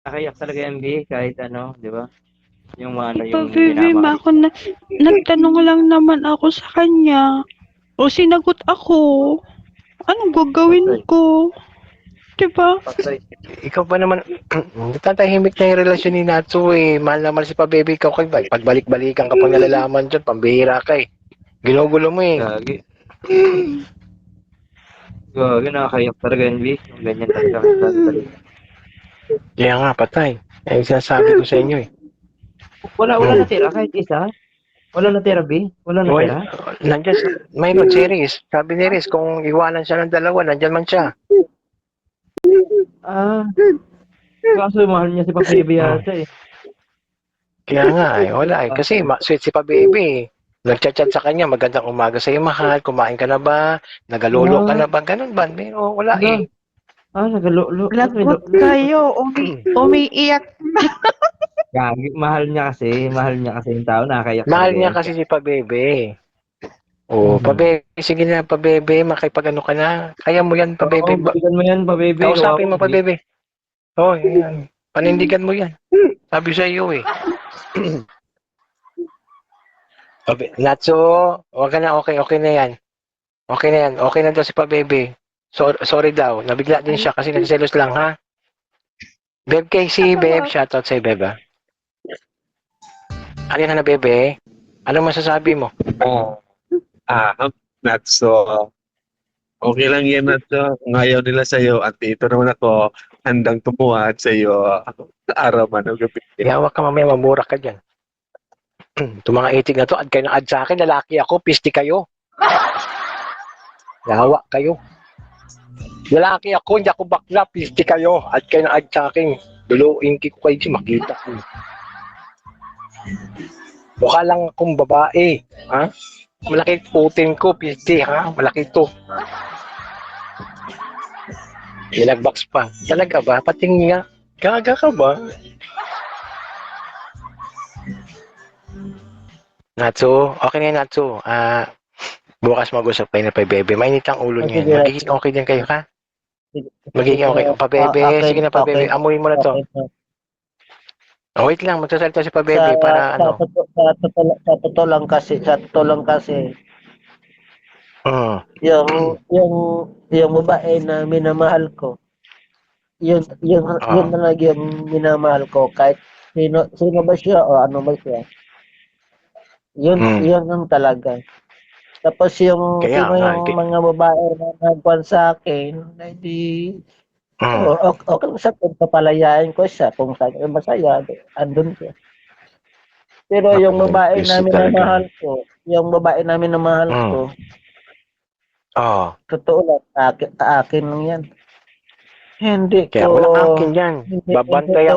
Nakayak talaga yan, B, kahit ano, di ba? Yung ano, Ipa yung baby ma minamahal. ako na nagtanong lang naman ako sa kanya. O sinagot ako. Anong gagawin Patay. ko? 'Di ba? Patay. Ikaw pa naman, tatahimik na yung relasyon ni Natsu eh. Mahal naman si pa-baby ikaw kay Bay. Pagbalik-balikan ka pang nalalaman dyan, pambihira ka eh. Ginugulo mo eh. Gagi. Gagi, nakakayak talaga yan, B. Yung ganyan talaga. Talaga. Kaya nga, patay. Eh, sinasabi ko sa inyo eh. Wala Hmm. natira kahit isa. Wala natira, B. Wala Well, natira. nandiyan, mayroon si Riz. Sabi ni Riz, kung iwanan siya ng dalawa, nandiyan man siya. Ah, kaso mahal niya si Papibi Hmm. yata eh. Kaya nga eh, wala eh. Kasi sweet si pa-baby eh. Nagchat-chat sa kanya, magandang umaga sa iyo, mahal. Kumain ka na ba? Nagalolo ka Ah, na ba? Ganun ba? Pero wala ala. eh. Nagalolo. May Lagot kayo, umiiyak. Gagi, mahal niya kasi yung tao, nakakayak Mahal talaga niya yan. kasi si pa-baby. Oh, Mhm. pa-baby, sige na, pa-baby, makipag-ano ka na. Kaya mo yan, Oo, pa-baby. balikan mo yan, pa-baby. Kawawa Kausapin mo, B. pa-baby. Oh, yan. Panindigan mo yan. Sabi sa iyo eh. Natso, wag ka na, okay, okay na yan. Okay na yan, okay na daw si pa-baby. Sorry daw, nabigla din siya kasi nagselos lang ha. Beb Casey, Beb, shoutout sa'yo, Beb ha. Ano na bebe? Anong masasabi mo? Oh, Natso. Okay lang yan, Natso. Kung ayaw nila sa'yo, at ito naman ako, handang tumuhat sa'yo sa araw man o gabi. Yawa ka mamaya, mamura ka dyan. Itong mga itig na to, add kayo ng add sa akin, lalaki ako, pisti kayo. Yawa kayo. Lalaki ako, hindi ako bakla, pisti kayo. Add kayo ng add sa akin. Duluin ko kayo, makita ko. Mukha lang akong babae. Ha? Malaki putin ko, pisti ha? Malaki to. Nilagbox pa. Talaga ba? Patingin nga. Gaga ka ba? Natsu, okay na yun, Natsu. Bukas mag-usap kayo na pa bebe. Mainit ang ulo niyo yan. Magiging okay din kayo, ha? Magiging okay. Pa bebe, sige na pa bebe. Amuin mo na to. Okay na. Oh, wait lang, magsasalita si pa Sa bebe para ano. sa totoo lang kasi Mm. yung babae na minamahal ko, yun Oh. talaga yung minamahal ko kahit sino ba siya o ano ba siya. Mm. Yun ang talaga. Tapos yung Kaya sino nga. yung mga babae na nagkuhan sa akin, hindi Mm. okay lang sa kung papalayain ko siya kung saan masaya, andun siya. Pero yung babae na Napaka-busy talaga. yung babae na minamahal Mm. ko, Oh. totoo lang, akin lang yan. Hindi Kaya ko, walang akin yan. hindi Babantayan